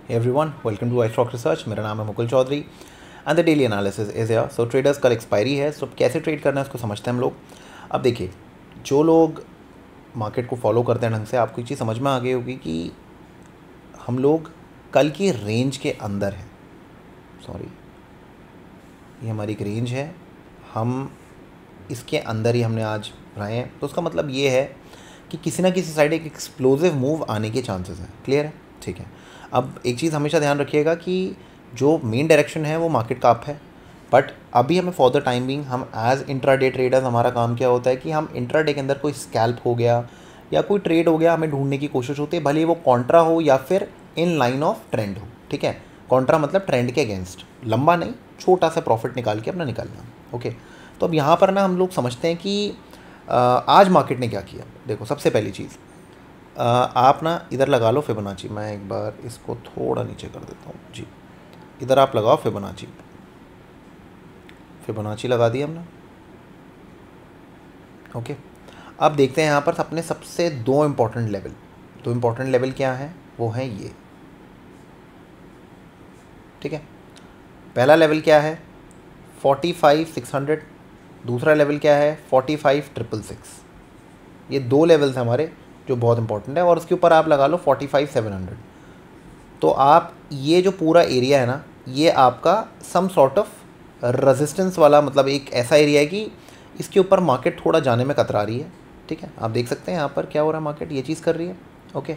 Hey everyone, welcome to iStock Research। मेरा नाम है Mukul Chaudhary and the daily analysis is here. So traders कल expiry है, सो कैसे ट्रेड करना है उसको समझते हैं हम लोग। अब देखिए, जो लोग मार्केट को फॉलो करते हैं ढंग से, आपको एक चीज़ समझ में आ गई होगी कि हम लोग कल की रेंज के अंदर हैं। सॉरी, ये हमारी एक रेंज है, हम इसके अंदर ही हमने आज रहे हैं। तो उसका मतलब ये है कि किसी ना किसी साइड एक एक्सप्लोजिव मूव आने के चांसेस हैं। क्लियर है? ठीक है। अब एक चीज़ हमेशा ध्यान रखिएगा कि जो मेन डायरेक्शन है वो मार्केट का अप है, बट अभी हमें फॉर द टाइम बिंग, हम एज इंट्राडे ट्रेडर्स, हमारा काम क्या होता है कि हम इंट्राडे के अंदर कोई स्कैल्प हो गया या कोई ट्रेड हो गया, हमें ढूंढने की कोशिश होती है, भले ही वो कॉन्ट्रा हो या फिर इन लाइन ऑफ ट्रेंड हो। ठीक है, कॉन्ट्रा मतलब ट्रेंड के अगेंस्ट, लंबा नहीं, छोटा सा प्रॉफिट निकाल के अपना निकालना। ओके, तो अब यहाँ पर ना हम लोग समझते हैं कि आज मार्केट ने क्या किया। देखो, सबसे पहली चीज़, आप ना इधर लगा लो फिबोनाची। मैं एक बार इसको थोड़ा नीचे कर देता हूँ जी। इधर आप लगाओ फिबोनाची। फिबोनाची लगा दी हमने। ओके, अब देखते हैं यहाँ पर अपने सबसे दो इम्पॉर्टेंट लेवल क्या हैं, वो हैं ये। ठीक है, पहला लेवल क्या है 45,600, दूसरा लेवल क्या है 45,666। ये दो लेवल्स हमारे जो बहुत इंपॉर्टेंट है, और उसके ऊपर आप लगा लो 45,700। तो आप ये जो पूरा एरिया है ना, ये आपका सम सॉर्ट ऑफ रेजिस्टेंस वाला, मतलब एक ऐसा एरिया है कि इसके ऊपर मार्केट थोड़ा जाने में कतरा रही है। ठीक है, आप देख सकते हैं यहाँ पर क्या हो रहा है, मार्केट ये चीज़ कर रही है। ओके,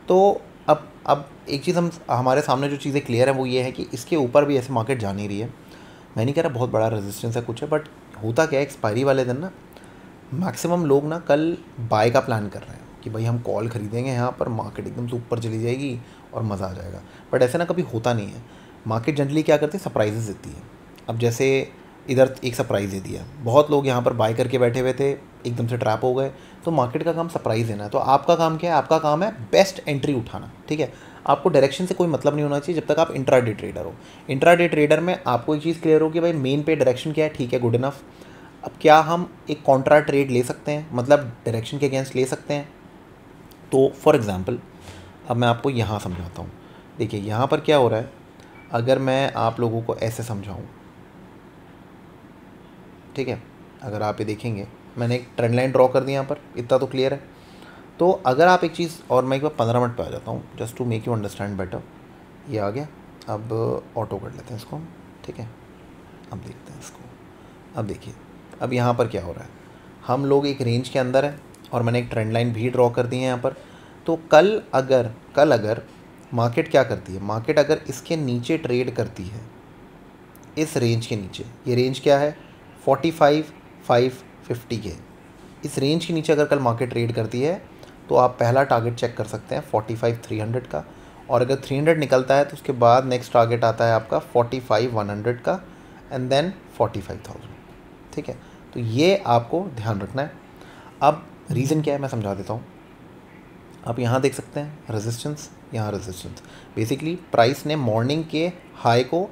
तो अब एक चीज़ हमारे सामने जो चीज़ें क्लियर है वो ये है कि इसके ऊपर भी ऐसे मार्केट जा नहीं रही है। मैं नहीं कह रहा बहुत बड़ा रेजिस्टेंस है कुछ है, बट होता क्या है, एक्सपायरी वाले दिन ना मैक्सिमम लोग ना कल बाय का प्लान कर रहे हैं कि भाई हम कॉल खरीदेंगे, यहाँ पर मार्केट एकदम से ऊपर चली जाएगी और मज़ा आ जाएगा। बट ऐसे ना कभी होता नहीं है। मार्केट जनरली क्या करती है, सरप्राइजेस देती है। अब जैसे इधर एक सरप्राइज़ दे दिया, बहुत लोग यहाँ पर बाय करके बैठे हुए थे, एकदम से ट्रैप हो गए। तो मार्केट का काम सरप्राइज़ देना है। तो आपका काम क्या है, आपका काम है बेस्ट एंट्री उठाना। ठीक है, आपको डायरेक्शन से कोई मतलब नहीं होना चाहिए जब तक आप इंट्राडे ट्रेडर हो। इंट्राडे ट्रेडर में आपको एक चीज़ क्लियर हो कि भाई मेन पे डायरेक्शन क्या है, ठीक है, गुड इनफ। अब क्या हम एक कॉन्ट्रा ट्रेड ले सकते हैं, मतलब डायरेक्शन के अगेंस्ट ले सकते हैं? तो फॉर एग्ज़ाम्पल, अब मैं आपको यहाँ समझाता हूँ। देखिए यहाँ पर क्या हो रहा है, अगर मैं आप लोगों को ऐसे समझाऊँ, ठीक है, अगर आप ये देखेंगे, मैंने एक ट्रेंड लाइन ड्रॉ कर दी यहाँ पर, इतना तो क्लियर है। तो अगर आप एक चीज़, और मैं एक बार 15 मिनट पे आ जाता हूँ just to make you understand better. ये आ गया, अब ऑटो कर लेते हैं इसको। ठीक है, अब देखते हैं इसको। अब देखिए, अब यहाँ पर क्या हो रहा है, हम लोग एक रेंज के अंदर है और मैंने एक ट्रेंड लाइन भी ड्रॉ कर दी है यहाँ पर। तो कल अगर मार्केट क्या करती है, मार्केट अगर इसके नीचे ट्रेड करती है, इस रेंज के नीचे, ये रेंज क्या है 45,550 के, इस रेंज के नीचे अगर कल मार्केट ट्रेड करती है तो आप पहला टारगेट चेक कर सकते हैं 45,300 का, और अगर 300 निकलता है तो उसके बाद नेक्स्ट टारगेट आता है आपका 45,100 का, एंड देन 45,000। ठीक है, तो ये आपको ध्यान रखना है। अब रीज़न क्या है मैं समझा देता हूँ। आप यहाँ देख सकते हैं रेजिस्टेंस, यहाँ रेजिस्टेंस, बेसिकली प्राइस ने मॉर्निंग के हाई को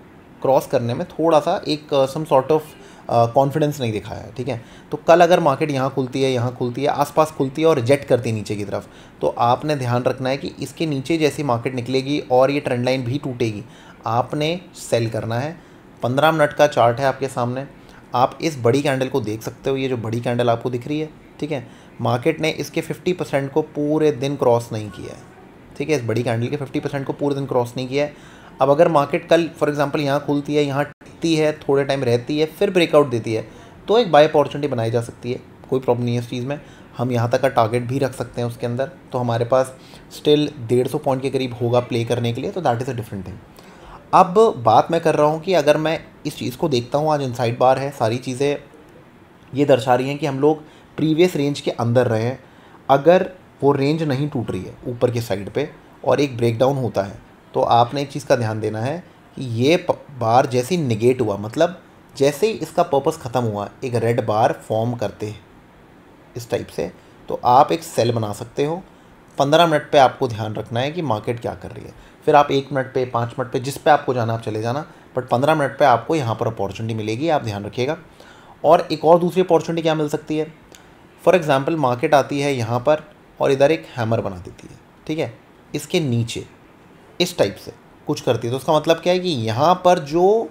क्रॉस करने में थोड़ा सा एक सम सॉर्ट ऑफ कॉन्फिडेंस नहीं दिखाया है। ठीक है, तो कल अगर मार्केट यहाँ खुलती है, यहाँ खुलती है, आसपास खुलती है और रिजेक्ट करती है नीचे की तरफ, तो आपने ध्यान रखना है कि इसके नीचे जैसी मार्केट निकलेगी और ये ट्रेंड लाइन भी टूटेगी, आपने सेल करना है। 15 मिनट का चार्ट है आपके सामने, आप इस बड़ी कैंडल को देख सकते हो, ये जो बड़ी कैंडल आपको दिख रही है। ठीक है, मार्केट ने इसके 50% को पूरे दिन क्रॉस नहीं किया है। ठीक है, इस बड़ी कैंडल के 50% को पूरे दिन क्रॉस नहीं किया है। अब अगर मार्केट कल फॉर एग्जांपल यहाँ खुलती है, यहाँ टिकती है, थोड़े टाइम रहती है, फिर ब्रेकआउट देती है, तो एक बाय अपॉर्चुनिटी बनाई जा सकती है, कोई प्रॉब्लम नहीं है इस चीज़ में। हम यहाँ तक का टारगेट भी रख सकते हैं उसके अंदर, तो हमारे पास स्टिल 150 पॉइंट के करीब होगा प्ले करने के लिए, तो that is a different thing. अब बात मैं कर रहा हूँ कि अगर मैं इस चीज़ को देखता हूँ, आज इनसाइड बार है, सारी चीज़ें ये दर्शा रही हैं कि हम लोग प्रीवियस रेंज के अंदर रहे हैं। अगर वो रेंज नहीं टूट रही है ऊपर की साइड पे और एक ब्रेकडाउन होता है, तो आपने एक चीज़ का ध्यान देना है कि ये बार जैसे ही निगेट हुआ, मतलब जैसे ही इसका पर्पस ख़त्म हुआ, एक रेड बार फॉर्म करते हैं इस टाइप से, तो आप एक सेल बना सकते हो। 15 मिनट पे आपको ध्यान रखना है कि मार्केट क्या कर रही है, फिर आप 1 मिनट पे, 5 मिनट पे, जिस पे आपको जाना आप चले जाना, बट 15 मिनट पे आपको यहाँ पर अपॉर्चुनिटी मिलेगी, आप ध्यान रखिएगा। और एक और दूसरी अपॉर्चुनिटी क्या मिल सकती है, फॉर एग्ज़ाम्पल मार्केट आती है यहाँ पर और इधर एक हैमर बना देती है। ठीक है, इसके नीचे इस टाइप से, कुछ करती है। तो उसका मतलब क्या है कि यहाँ पर जो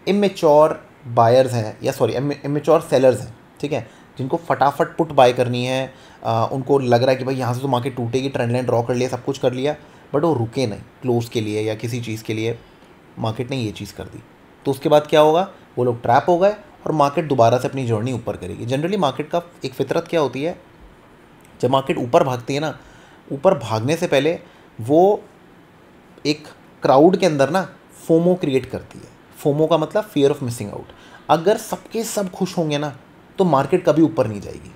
इमेच्योर बायर्स हैं या सॉरी इमेच्योर सेलर्स हैं, ठीक है, जिनको फटाफट पुट बाय करनी है, उनको लग रहा है कि भाई यहाँ से तो मार्केट टूटेगी, ट्रेंड लाइन ड्रॉ कर लिया, सब कुछ कर लिया, बट वो रुके नहीं क्लोज के लिए या किसी चीज़ के लिए, मार्केट ने ये चीज़ कर दी। तो उसके बाद क्या होगा, वो लोग ट्रैप हो गए और मार्केट दोबारा से अपनी जर्नी ऊपर करेगी। जनरली मार्केट का एक फितरत क्या होती है, जब मार्केट ऊपर भागती है ना, ऊपर भागने से पहले वो एक क्राउड के अंदर ना फोमो क्रिएट करती है। फोमो का मतलब फियर ऑफ मिसिंग आउट। अगर सबके सब खुश होंगे ना तो मार्केट कभी ऊपर नहीं जाएगी।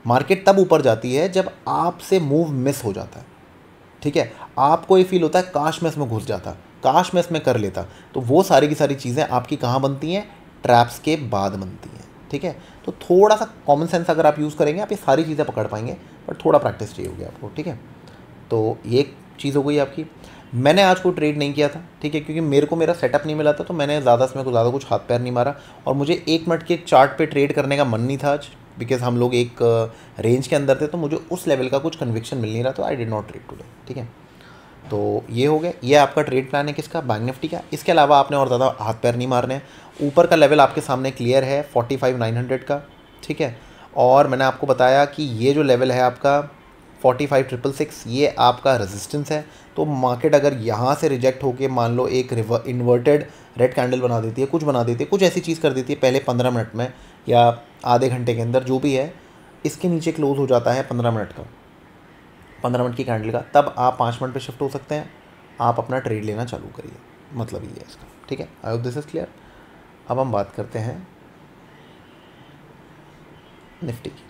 मार्केट तब ऊपर जाती है जब आपसे मूव मिस हो जाता है, ठीक है, आपको ये फील होता है काश मैं इसमें घुस जाता, काश मैं इसमें कर लेता। तो वो सारी की सारी चीज़ें आपकी कहाँ बनती हैं, ट्रैप्स के बाद बनती हैं, ठीक है। तो थोड़ा सा कॉमन सेंस अगर आप यूज़ करेंगे आप ये सारी चीज़ें पकड़ पाएंगे, बट थोड़ा प्रैक्टिस चाहिए होगी आपको, ठीक है। तो ये एक चीज़ हो गई आपकी। मैंने आज कोई ट्रेड नहीं किया था, ठीक है, क्योंकि मेरे को मेरा सेटअप नहीं मिला था, तो मैंने ज़्यादा कुछ हाथ पैर नहीं मारा, और मुझे 1 मिनट के चार्ट पे ट्रेड करने का मन नहीं था आज, बिकॉज हम लोग एक रेंज के अंदर थे, तो मुझे उस लेवल का कुछ कन्विक्शन मिल नहीं रहा, तो I did not trade today, ठीक है। तो ये हो गया, ये आपका ट्रेड प्लान है किसका, बैंक निफ्टी का। इसके अलावा आपने और ज़्यादा हाथ पैर नहीं मारने हैं। ऊपर का लेवल आपके सामने क्लियर है 45,900 का, ठीक है। और मैंने आपको बताया कि ये जो लेवल है आपका 45,666, ये आपका रेजिस्टेंस है। तो मार्केट अगर यहाँ से रिजेक्ट होके मान लो एक इन्वर्टेड रेड कैंडल बना देती है, कुछ बना देती है, कुछ ऐसी चीज़ कर देती है पहले 15 मिनट में या आधे घंटे के अंदर, जो भी है, इसके नीचे क्लोज हो जाता है 15 मिनट का, 15 मिनट की कैंडल का, तब आप 5 मिनट पे शिफ्ट हो सकते हैं, आप अपना ट्रेड लेना चालू करिए, मतलब ये है इसका, ठीक है। I hope this is clear. अब हम बात करते हैं निफ्टी की।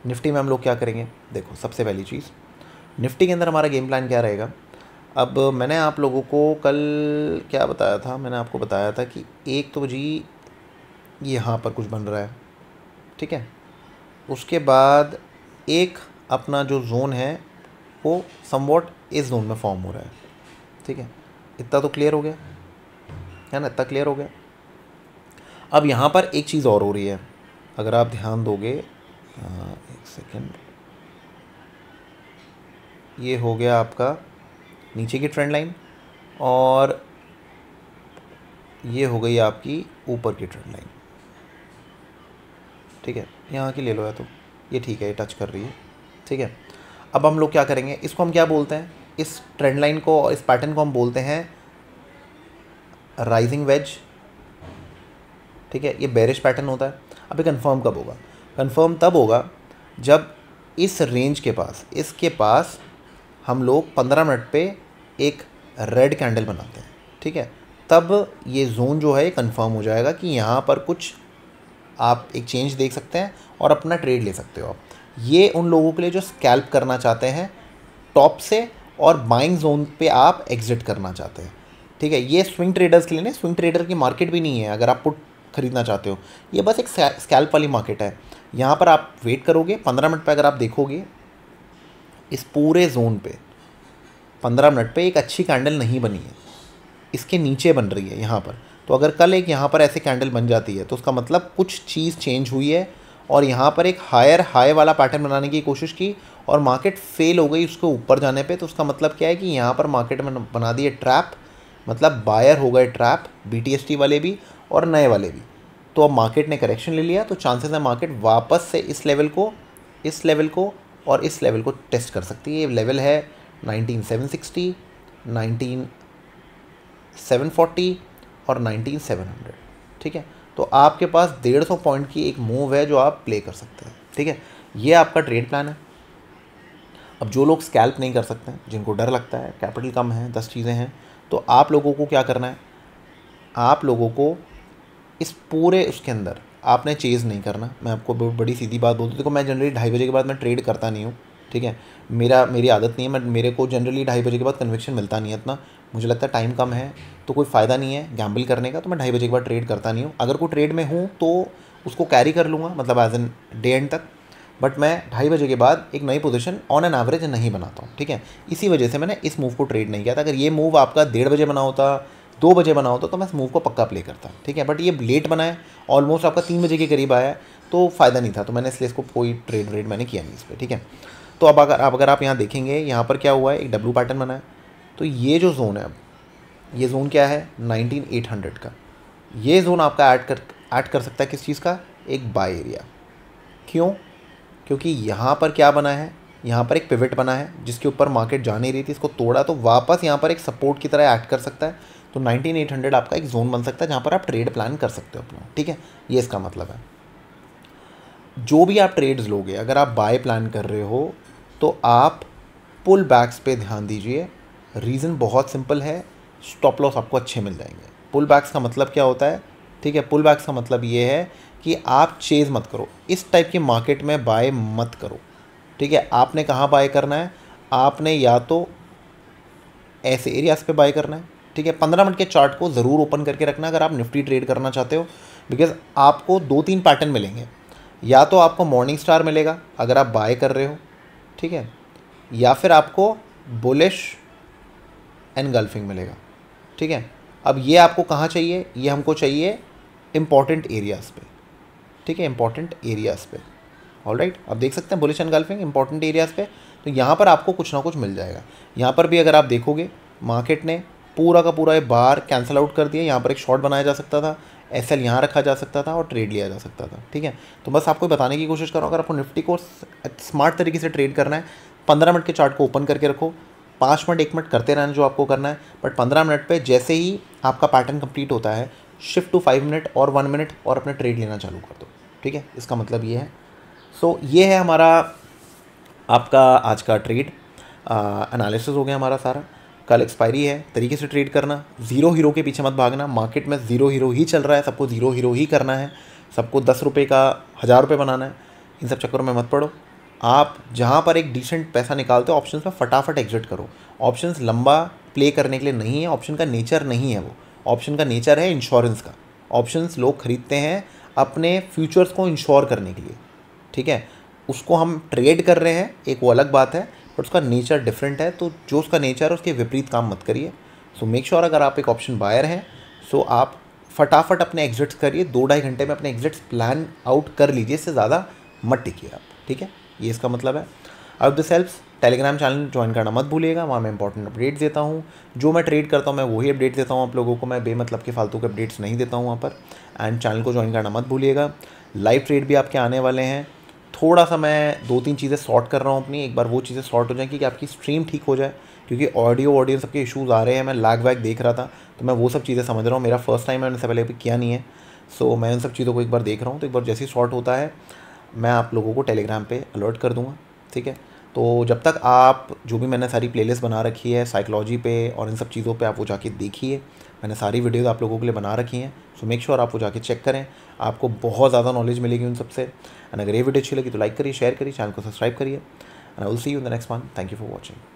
निफ्टी में हम लोग क्या करेंगे, देखो सबसे पहली चीज़, निफ्टी के अंदर हमारा गेम प्लान क्या रहेगा। अब मैंने आप लोगों को कल क्या बताया था, मैंने आपको बताया था कि एक तो जी यहाँ पर कुछ बन रहा है, ठीक है, उसके बाद एक अपना जो जोन है वो समवॉट इस जोन में फॉर्म हो रहा है, ठीक है। इतना तो क्लियर हो गया है ना, इतना क्लियर हो गया। अब यहाँ पर एक चीज़ और हो रही है, अगर आप ध्यान दोगे, एक सेकेंड, ये हो गया आपका नीचे की ट्रेंड लाइन और ये हो गई आपकी ऊपर की ट्रेंड लाइन, ठीक है। यहाँ की ले लो, या तो ये ठीक है, ये टच कर रही है, ठीक है। अब हम लोग क्या करेंगे, इसको हम क्या बोलते हैं, इस ट्रेंड लाइन को, इस पैटर्न को हम बोलते हैं राइजिंग वेज, ठीक है। ये बेरिश पैटर्न होता है। अब ये कंफर्म कब होगा, कंफर्म तब होगा जब इस रेंज के पास, इसके पास हम लोग 15 मिनट पे एक रेड कैंडल बनाते हैं, ठीक है। तब ये जोन जो है ये कंफर्म हो जाएगा कि यहाँ पर कुछ आप एक चेंज देख सकते हैं और अपना ट्रेड ले सकते हो आप। ये उन लोगों के लिए जो स्कैल्प करना चाहते हैं टॉप से और बाइंग जोन पे आप एग्जिट करना चाहते हैं, ठीक है। ये स्विंग ट्रेडर्स के लिए नहीं, स्विंग ट्रेडर की मार्केट भी नहीं है अगर आप पुट खरीदना चाहते हो, ये बस एक स्कैल्प वाली मार्केट है। यहाँ पर आप वेट करोगे 15 मिनट पे, अगर आप देखोगे इस पूरे जोन पे 15 मिनट पे एक अच्छी कैंडल नहीं बनी है, इसके नीचे बन रही है यहाँ पर। तो अगर कल एक यहाँ पर ऐसे कैंडल बन जाती है तो उसका मतलब कुछ चीज़ चेंज हुई है और यहाँ पर एक हायर हाई वाला पैटर्न बनाने की कोशिश की और मार्केट फेल हो गई उसको ऊपर जाने पे। तो उसका मतलब क्या है कि यहाँ पर मार्केट में बना दिए ट्रैप, मतलब बायर हो गए ट्रैप, BTST वाले भी और नए वाले भी। तो अब मार्केट ने करेक्शन ले लिया, तो चांसेस है मार्केट वापस से इस लेवल को और इस लेवल को टेस्ट कर सकती है। ये लेवल है 19,760, 19,740 और 19,700, ठीक है। तो आपके पास 150 पॉइंट की एक मूव है जो आप प्ले कर सकते हैं, ठीक है। ये आपका ट्रेड प्लान है। अब जो लोग स्कैल्प नहीं कर सकते हैं, जिनको डर लगता है, कैपिटल कम है, 10 चीज़ें हैं, तो आप लोगों को क्या करना है, आप लोगों को इस पूरे उसके अंदर आपने चेज़ नहीं करना। मैं आपको बड़ी सीधी बात बोलती हूँ, देखो मैं जनरली 2:30 बजे के बाद मैं ट्रेड करता नहीं हूँ, ठीक है। मेरी आदत नहीं है, मेरे को जनरली 2:30 बजे के बाद कन्विक्शन मिलता नहीं है इतना, मुझे लगता है टाइम कम है तो कोई फ़ायदा नहीं है गैम्बल करने का, तो मैं 2:30 बजे के बाद ट्रेड करता नहीं हूँ। अगर कोई ट्रेड में हूँ तो उसको कैरी कर लूँगा, मतलब एज एन डे एंड तक, बट मैं 2:30 बजे के बाद एक नई पोजीशन ऑन एन एवरेज नहीं बनाता हूँ, ठीक है। इसी वजह से मैंने इस मूव को ट्रेड नहीं किया था। अगर ये मूव आपका 1:30 बजे बना होता, 2 बजे बना होता, तो मैं इस मूव को पक्का प्ले करता, ठीक है। बट ये लेट बना है, ऑलमोस्ट आपका 3 बजे के करीब आया है, तो फ़ायदा नहीं था, तो मैंने इसलिए इसको कोई ट्रेड मैंने किया नहीं इस पर, ठीक है। तो अब अगर आप यहाँ देखेंगे, यहाँ पर क्या हुआ है, एक W पैटर्न बना है। तो ये जो जोन है, अब ये जोन क्या है 19,800 का। ये जोन आपका ऐड कर सकता है किस चीज़ का, एक बाय एरिया। क्यों? क्योंकि यहाँ पर क्या बना है, यहाँ पर एक पिवट बना है जिसके ऊपर मार्केट जा नहीं रही थी, इसको तोड़ा तो वापस यहाँ पर एक सपोर्ट की तरह एक्ट कर सकता है। तो 19,800 आपका एक जोन बन सकता है जहाँ पर आप ट्रेड प्लान कर सकते हो अपना, ठीक है। ये इसका मतलब है। जो भी आप ट्रेड्स लोगे, अगर आप बाय प्लान कर रहे हो तो आप पुल बैक्स पे ध्यान दीजिए। रीज़न बहुत सिंपल है, स्टॉप लॉस आपको अच्छे मिल जाएंगे। पुल बैक्स का मतलब क्या होता है, ठीक है, पुल बैक्स का मतलब ये है कि आप चेज़ मत करो, इस टाइप की मार्केट में बाय मत करो, ठीक है। आपने कहाँ बाय करना है, आपने या तो ऐसे एरियाज पे बाय करना है, ठीक है। 15 मिनट के चार्ट को ज़रूर ओपन करके रखना अगर आप निफ्टी ट्रेड करना चाहते हो, बिकॉज आपको 2-3 पैटर्न मिलेंगे। या तो आपको मॉर्निंग स्टार मिलेगा अगर आप बाय कर रहे हो, ठीक है, या फिर आपको बुलिश एनगल्फिंग मिलेगा, ठीक है। अब ये आपको कहाँ चाहिए, ये हमको चाहिए इंपॉर्टेंट एरियाज़ पे, ठीक है, इंपॉर्टेंट एरियाज़ पे। ऑलराइट, अब देख सकते हैं बुलिश एनगल्फिंग इंपॉर्टेंट एरियाज़ पे, तो यहाँ पर आपको कुछ ना कुछ मिल जाएगा। यहाँ पर भी अगर आप देखोगे मार्केट ने पूरा का पूरा बार कैंसिल आउट कर दिया। यहाँ पर एक शॉर्ट बनाया जा सकता था, एसएल यहाँ रखा जा सकता था और ट्रेड लिया जा सकता था, ठीक है। तो बस आपको बताने की कोशिश कर रहा हूँ, अगर आपको निफ्टी को स्मार्ट तरीके से ट्रेड करना है, 15 मिनट के चार्ट को ओपन करके रखो, 5 मिनट 1 मिनट करते रहना जो आपको करना है, बट 15 मिनट पे जैसे ही आपका पैटर्न कंप्लीट होता है, शिफ्ट टू 5 मिनट और 1 मिनट और अपना ट्रेड लेना चालू कर दो, ठीक है। इसका मतलब ये है। सो ये है हमारा आपका आज का ट्रेड एनालिसिस हो गया हमारा सारा। कल एक्सपायरी है, तरीके से ट्रेड करना, ज़ीरो हीरो के पीछे मत भागना। मार्केट में ज़ीरो हीरो ही चल रहा है, सबको ज़ीरो हीरो ही करना है, सबको 10 रुपये का 1000 रुपये बनाना है। इन सब चक्करों में मत पड़ो। आप जहाँ पर एक डिसेंट पैसा निकालते हो ऑप्शंस में फटाफट एग्जिट करो। ऑप्शंस लंबा प्ले करने के लिए नहीं है, ऑप्शन का नेचर नहीं है वो। ऑप्शन का नेचर है इंश्योरेंस का। ऑप्शंस लोग खरीदते हैं अपने फ्यूचर्स को इंश्योर करने के लिए, ठीक है। उसको हम ट्रेड कर रहे हैं, एक वो अलग बात है, बट उसका नेचर डिफरेंट है। तो जो उसका नेचर है उसके विपरीत काम मत करिए। सो मेक श्योर अगर आप एक ऑप्शन बायर हैं, सो आप फटाफट अपने एग्जिट्स करिए, 2-2.5 घंटे में अपने एग्जिट्स प्लान आउट कर लीजिए, इससे ज़्यादा मत टिकिए आप, ठीक है। ये इसका मतलब है। अब this helps, Telegram channel join करना मत भूलिएगा, वहाँ मैं इंपॉर्टेंट अपडेट्स देता हूँ। जो मैं ट्रेड करता हूँ मैं वही अपडेट देता हूँ आप लोगों को, मैं बेमतलब के फालतू के अपडेट्स नहीं देता हूँ वहाँ पर। एंड चैनल को ज्वाइन करना मत भूलिएगा। लाइव ट्रेड भी आपके आने वाले हैं। थोड़ा सा मैं 2-3 चीज़ें सॉर्ट कर रहा हूँ अपनी, एक बार वो चीज़ें सॉर्ट हो जाएँ कि आपकी स्ट्रीम ठीक हो जाए, क्योंकि ऑडियो सबके इशूज़ आ रहे हैं। मैं लैग वैग देख रहा था, तो मैं वो सब चीज़ें समझ रहा हूँ। मेरा फर्स्ट टाइम मैंने इससे पहले कभी किया नहीं है, सो मैं उन सब चीज़ों को एक बार देख रहा हूँ। तो एक बार जैसे ही सॉर्ट होता है मैं आप लोगों को टेलीग्राम पे अलर्ट कर दूँगा, ठीक है। तो जब तक आप जो भी मैंने सारी प्लेलिस्ट बना रखी है साइकोलॉजी पे और इन सब चीज़ों पे, आप वो जाके देखिए। मैंने सारी वीडियोज़ आप लोगों के लिए बना रखी हैं, सो मेक श्योर आप वो जाके चेक करें, आपको बहुत ज़्यादा नॉलेज मिलेगी उन सबसे। एंड अगर ये वीडियो अच्छी लगी तो लाइक करिए, शेयर करिए, चैनल को सब्सक्राइब करिए। And I will see you in the next one. Thank you for watching.